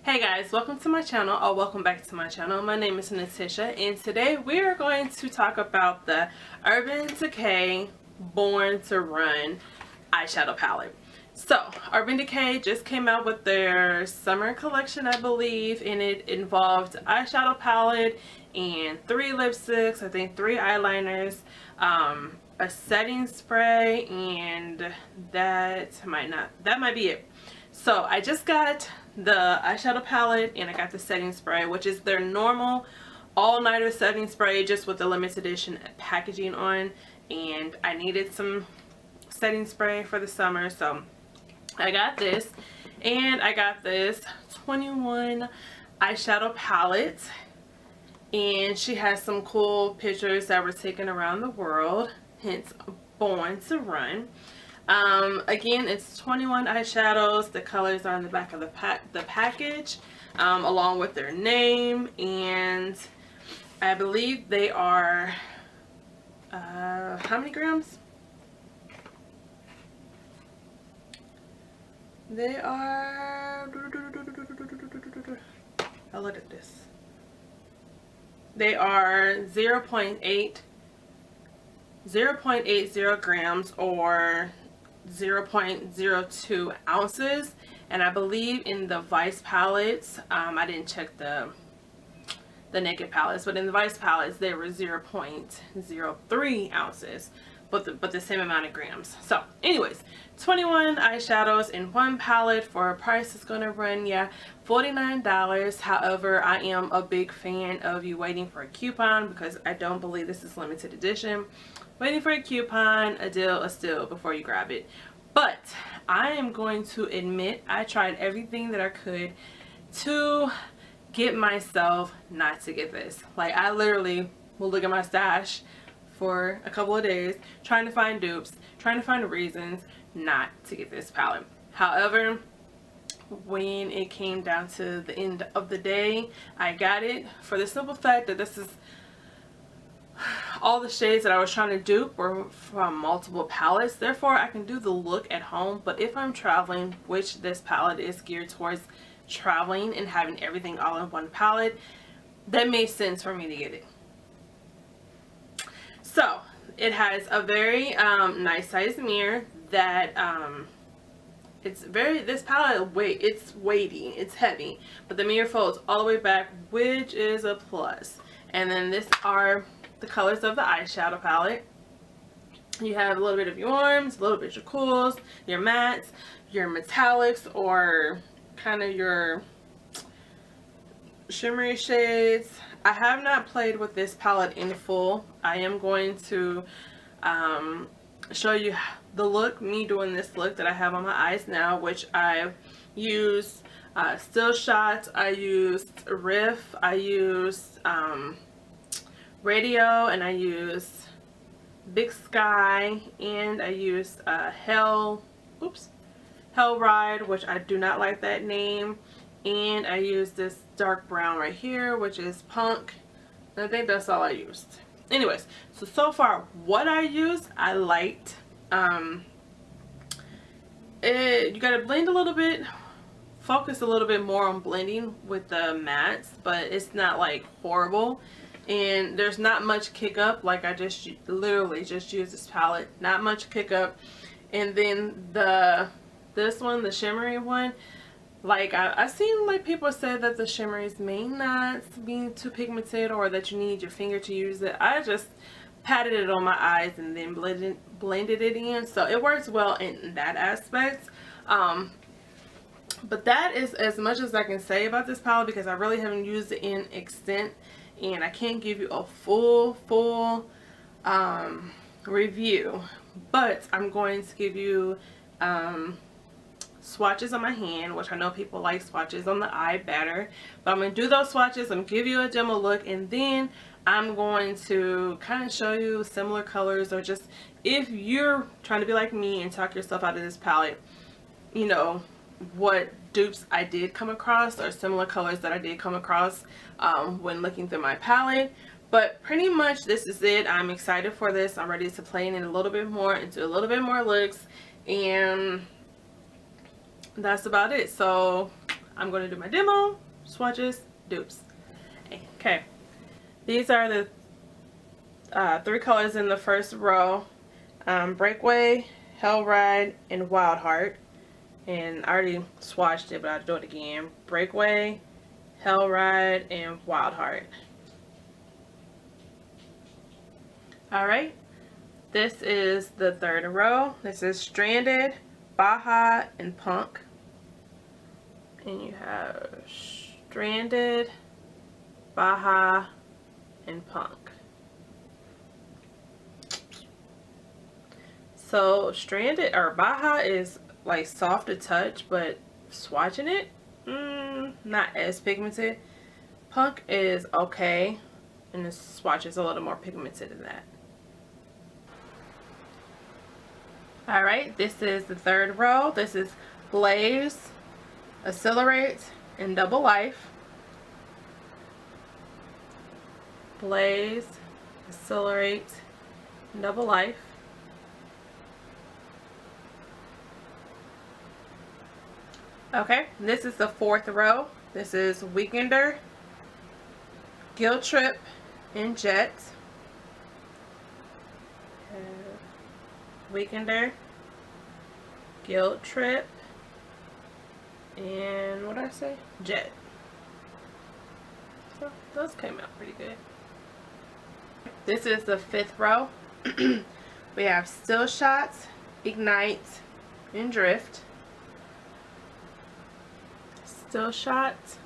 Hey guys, welcome to my channel, or welcome back to my channel. My name is Natisha, and today we are going to talk about the Urban Decay Born to Run eyeshadow palette. So, Urban Decay just came out with their summer collection, I believe, and it involved eyeshadow palette and 3 lipsticks, I think 3 eyeliners, a setting spray, and that might be it. So I just got the eyeshadow palette and I got the setting spray, which is their normal all-nighter setting spray just with the limited edition packaging on, and I needed some setting spray for the summer, so I got this. And I got this 21 eyeshadow palette, and she has some cool pictures that were taken around the world, hence Born to Run. Again, it's 21 eyeshadows. The colors are on the back of the package, along with their name, and I believe they are how many grams? They are, I'll look at this. They are 0.80 grams, or 0.02 ounces, and I believe in the Vice palettes, I didn't check the Naked palettes, but in the Vice palettes they were 0.03 ounces, but the same amount of grams. So anyways, 21 eyeshadows in one palette for a price that's gonna run $49. However, I am a big fan of you waiting for a coupon, because I don't believe this is limited edition. Waiting for a coupon, a deal, a steal before you grab it. But I am going to admit I tried everything that I could to get myself not to get this. Like, I literally will look at my stash for a couple of days trying to find dupes, trying to find reasons not to get this palette. However, when it came down to the end of the day, I got it for the simple fact that this is all the shades that I was trying to dupe were from multiple palettes. Therefore, I can do the look at home, but if I'm traveling, which this palette is geared towards traveling and having everything all in one palette, that made sense for me to get it. So it has a very nice size mirror that this palette it's weighty, it's heavy, but the mirror folds all the way back, which is a plus. And then this are the colors of the eyeshadow palette. You have a little bit of your warms, a little bit of your cools, your mattes, your metallics, or kind of your shimmery shades. I have not played with this palette in full. I am going to show you the look, me doing this look that I have on my eyes now, which I've used Still Shots, I used Riff, I used Radio, and I used Big Sky, and I used Hell Ride, which I do not like that name, and I used this dark brown right here, which is Punk. And I think that's all I used. Anyways, so far what I used, I liked. You gotta blend a little bit, focus a little bit more on blending with the mattes, but it's not like horrible. And there's not much kick up. Like, I just literally just used this palette, not much kick up. And then this one, the shimmery one, like I've seen like people say that the shimmeries may not be too pigmented, or that you need your finger to use it. I just patted it on my eyes and then blended it in, so it works well in that aspect. But that is as much as I can say about this palette, because I really haven't used it in extent, and I can't give you a full review. But I'm going to give you swatches on my hand, which I know people like swatches on the eye better, but I'm going to do those swatches. I'm going to give you a demo look, and then I'm going to kind of show you similar colors, or just if you're trying to be like me and talk yourself out of this palette, you know, what dupes I did come across, or similar colors that I did come across when looking through my palette. But pretty much this is it. I'm excited for this. I'm ready to play in it a little bit more, and do a little bit more looks, and that's about it. So I'm going to do my demo, swatches, dupes. Okay, these are the 3 colors in the first row. Breakaway, Hellride, and Wild Heart. And I already swatched it, but I'll do it again. Breakaway, Hellride, and Wild Heart. Alright, this is the 3rd row. This is Stranded, Baja, and Punk. And you have Stranded, Baja, and Punk. So Stranded or Baja is like soft to touch, but swatching it, not as pigmented. Punk is okay, and the swatch is a little more pigmented than that. Alright, this is the 3rd row. This is Blaze, Accelerate, and Double Life. Blaze, Accelerate, and Double Life. Okay, this is the 4th row. This is Weekender, Guilt Trip, and Jet. Weekender, Guilt Trip, and what did I say? Jet. So those came out pretty good. This is the 5th row. We have Still Shots, Ignite, and Drift. Still Shots,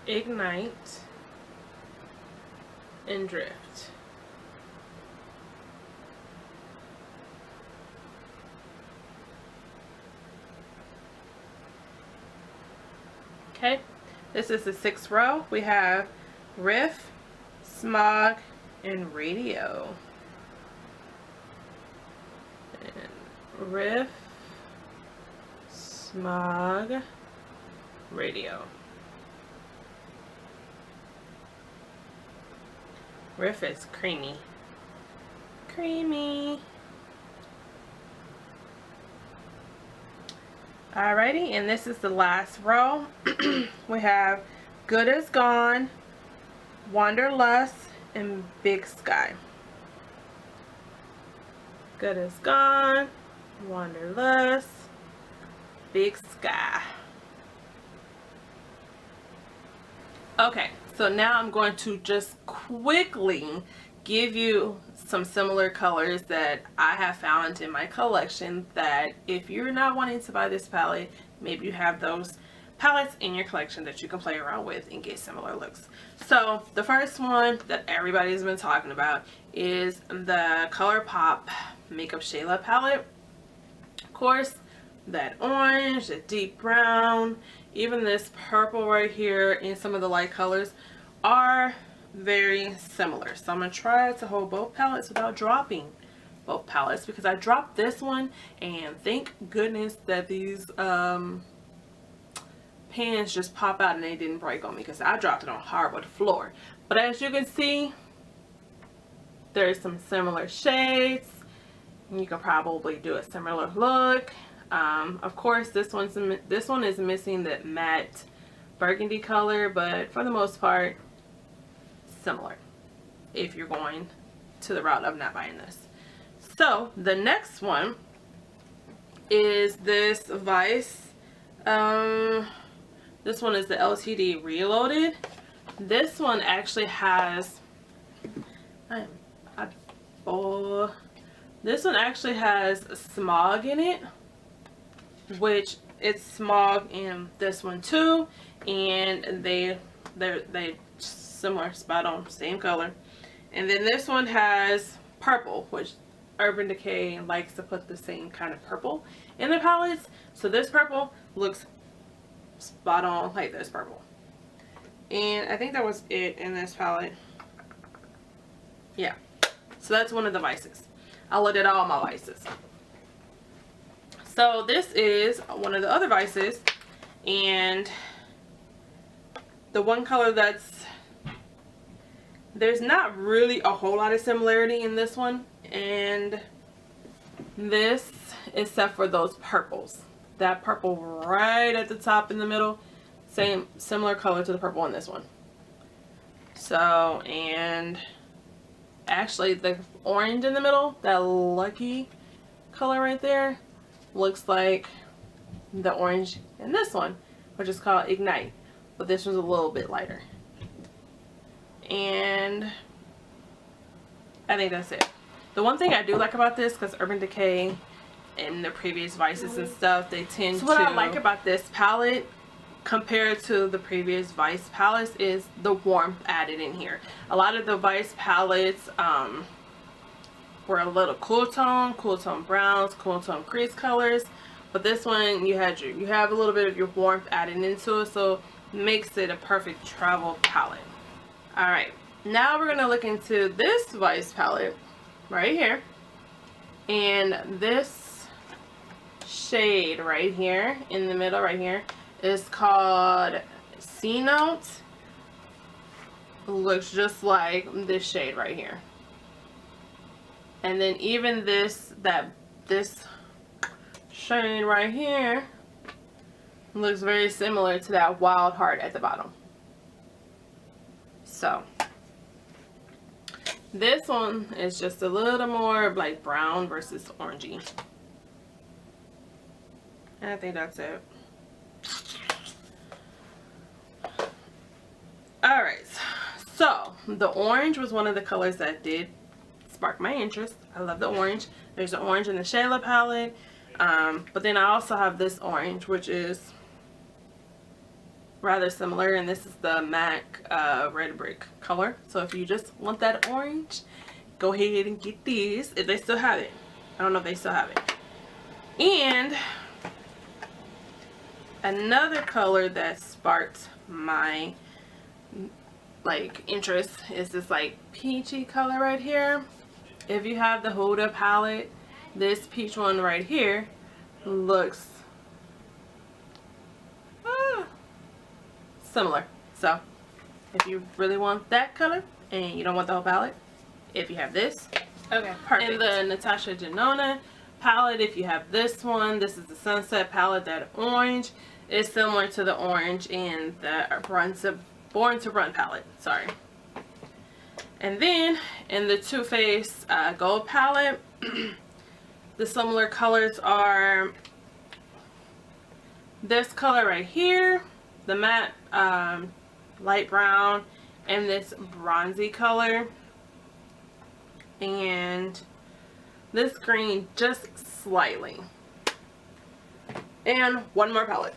Ignite, and Drift. Okay, this is the 6th row. We have Riff, Smog, and Radio. And Riff, Smog, Radio. Riff is creamy. Creamy. Alrighty, and this is the last row. We have Good Is Gone, Wanderlust, and Big Sky. Good Is Gone, Wanderlust, Big Sky. Okay, so now I'm going to just quickly give you some similar colors that I have found in my collection, that if you're not wanting to buy this palette, maybe you have those palettes in your collection that you can play around with and get similar looks. So the first one that everybody's been talking about is the ColourPop Makeup Shayla palette. Of course, that orange, the deep brown, even this purple right here, and some of the light colors are very similar. So I'm going to try to hold both palettes without dropping both palettes, because I dropped this one, and thank goodness that these pans just pop out and they didn't break on me, because I dropped it on hardwood floor. But as you can see, there's some similar shades. You can probably do a similar look. Of course, this one is missing that matte burgundy color, but for the most part, similar if you're going to the route of not buying this. So the next one is this Vice. This one is the LTD Reloaded. This one actually has this one actually has Smog in it, which it's Smog in this one too, and they're similar, spot on, same color. And then this one has purple, which Urban Decay likes to put the same kind of purple in their palettes. So this purple looks spot on like this purple. And I think that was it in this palette. Yeah, so that's one of the Vices. I looked at all my Vices. So this is one of the other Vices, and the one color there's not really a whole lot of similarity in this one and this except for those purples. That purple right at the top in the middle, similar color to the purple on this one. So, and actually the orange in the middle, that lucky color right there, looks like the orange in this one, which is called Ignite, but this one's a little bit lighter. And I think that's it. The one thing I do like about this, because Urban Decay and the previous Vices and stuff, they tend to... So what I like about this palette compared to the previous Vice palettes is the warmth added in here. A lot of the Vice palettes were a little cool tone browns, cool tone crease colors, but this one you have a little bit of your warmth added into it, so it makes it a perfect travel palette. Alright, now we're gonna look into this Vice palette right here, and this shade right here in the middle right here is called C Note. Looks just like this shade right here. And then even this shade right here looks very similar to that Wild Heart at the bottom. So this one is just a little more like brown versus orangey. And I think that's it. Alright, so the orange was one of the colors that did spark my interest. I love the orange. There's an orange in the Shayla palette, but then I also have this orange, which is rather similar, and this is the MAC Red Brick color. So if you just want that orange, go ahead and get these if they still have it. I don't know if they still have it. And another color that sparked my interest is this like peachy color right here. If you have the Huda palette, this peach one right here looks similar. So if you really want that color and you don't want the whole palette, if you have this, okay, perfect. In the Natasha Denona palette, if you have this one, this is the Sunset palette. That orange is similar to the orange in the Born to Run palette, sorry. And then in the Too Faced Gold palette, the similar colors are this color right here, the matte light brown, and this bronzy color, and this green just slightly. And one more palette.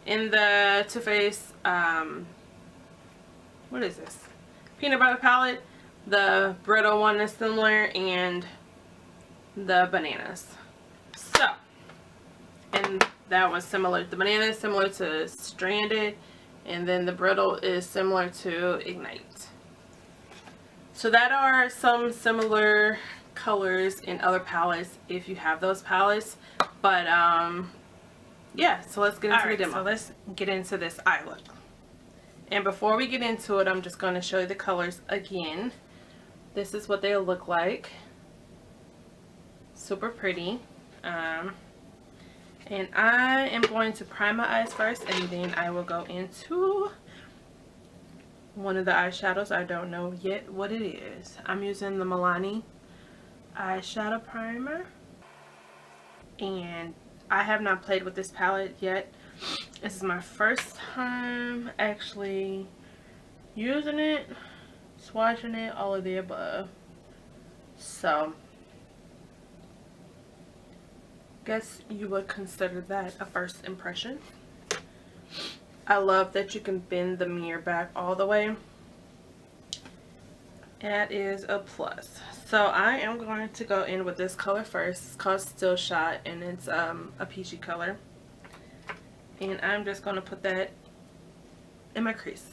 In the Too Faced, what is this? Peanut Butter palette, the brittle one is similar, and the bananas. So, and that was similar. The banana is similar to Stranded, and then the brittle is similar to Ignite. So that are some similar colors in other palettes if you have those palettes. But yeah, so let's get into the demo. So let's get into this eye look. And before we get into it, I'm just going to show you the colors again. This is what they look like. Super pretty. And I am going to prime my eyes first, and then I will go into one of the eyeshadows. I don't know yet what it is. I'm using the Milani eyeshadow primer, and I have not played with this palette yet. This is my first time actually using it, swatching it, all of the above. So guess you would consider that a first impression. I love that you can bend the mirror back all the way. That is a plus. So I am going to go in with this color first. It's called Still Shot, and it's a peachy color. And I'm just going to put that in my crease.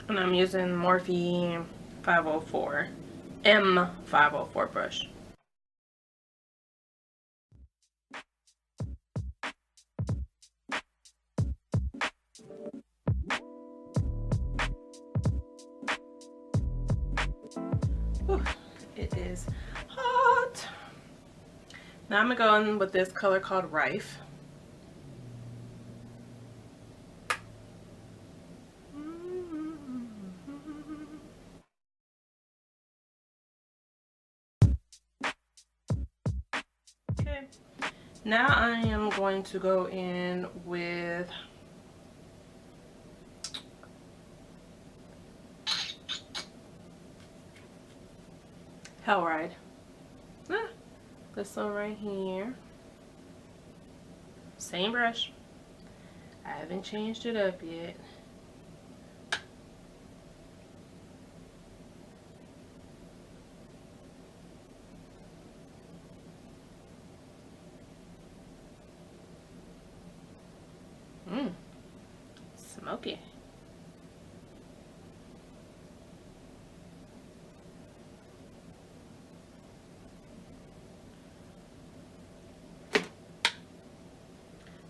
And I'm using Morphe 504 M504 brush. Whew, it is hot. Now I'm gonna go in with this color called Rife. Okay, now I am going to go in with Hellride. This one right here. Same brush. I haven't changed it up yet. Smoky.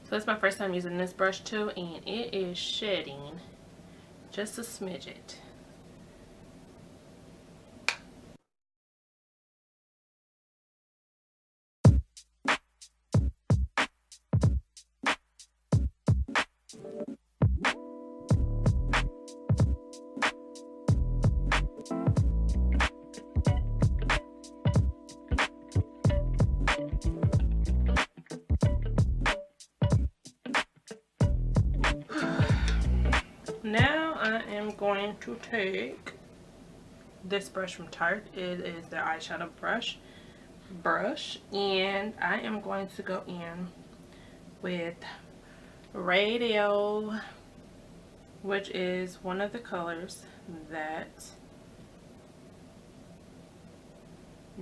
So it's my first time using this brush too, and it is shedding just a smidget. Now I am going to take this brush from Tarte. It is the eyeshadow brush, and I am going to go in with Radio, which is one of the colors that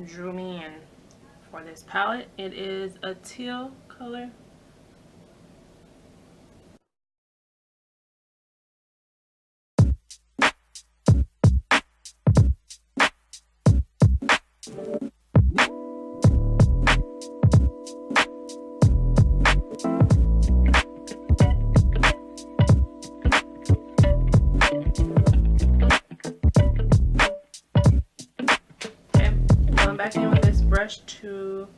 drew me in for this palette. It is a teal color. Back in with this brush to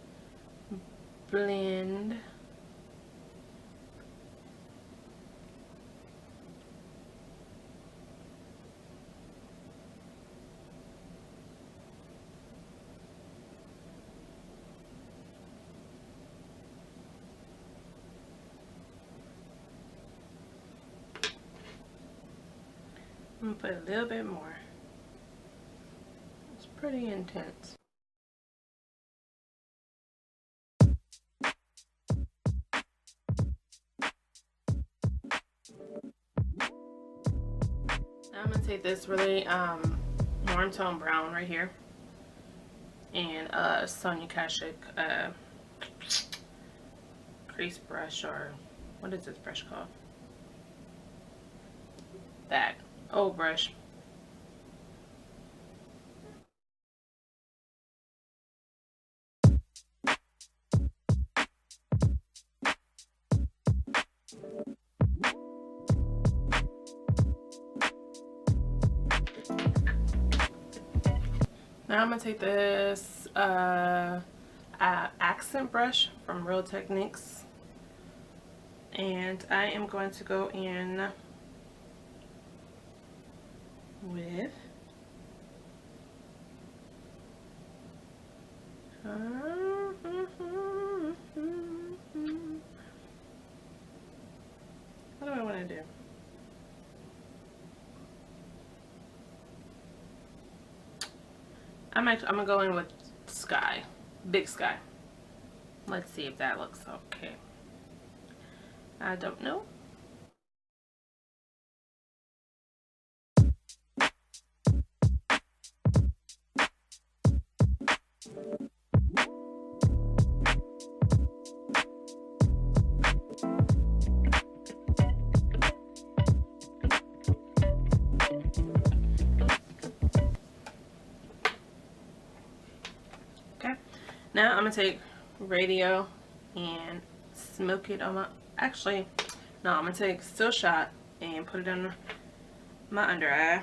blend. I'm gonna put a little bit more. It's pretty intense. I'm gonna take this really warm tone brown right here and Sonia Kashuk crease brush, or what is this brush called? That old brush. Now I'm going to take this accent brush from Real Techniques, and I am going to go in with what do I want to do? I'm gonna go in with Sky, Big Sky. Let's see if that looks okay. I don't know. Now I'm gonna take Radio and smoke it on my, actually no, I'm gonna take Still Shot and put it on my under eye.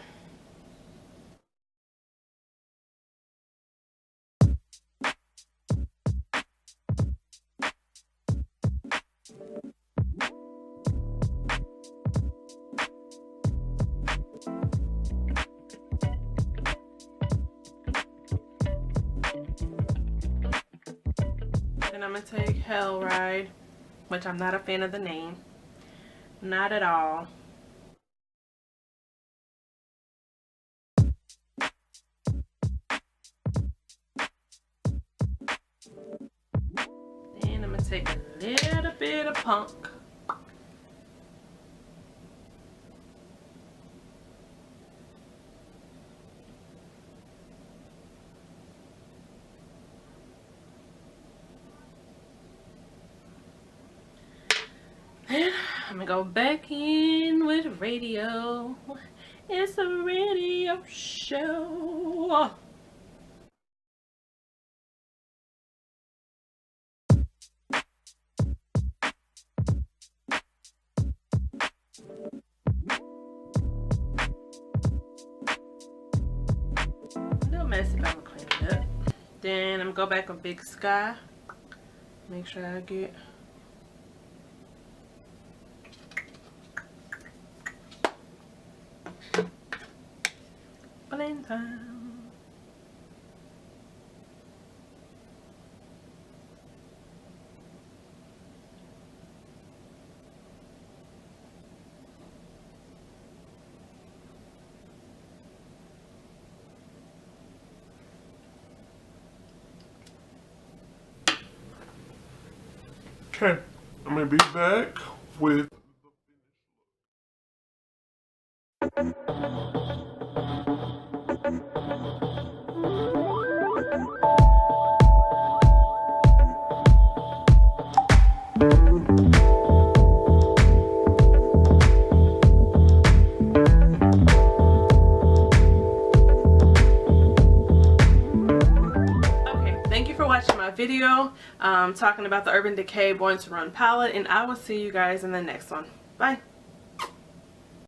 Then I'm gonna take Hell Ride, which I'm not a fan of the name, not at all. Then I'm gonna take a little bit of Punk. And I'm gonna go back in with Radio. It's a radio show. No messy, but I'm gonna clean it up. Then I'm gonna go back with Big Sky. Make sure I get blend time. Okay, I'm gonna be back with watching my video talking about the Urban Decay Born to Run palette, and I will see you guys in the next one. Bye.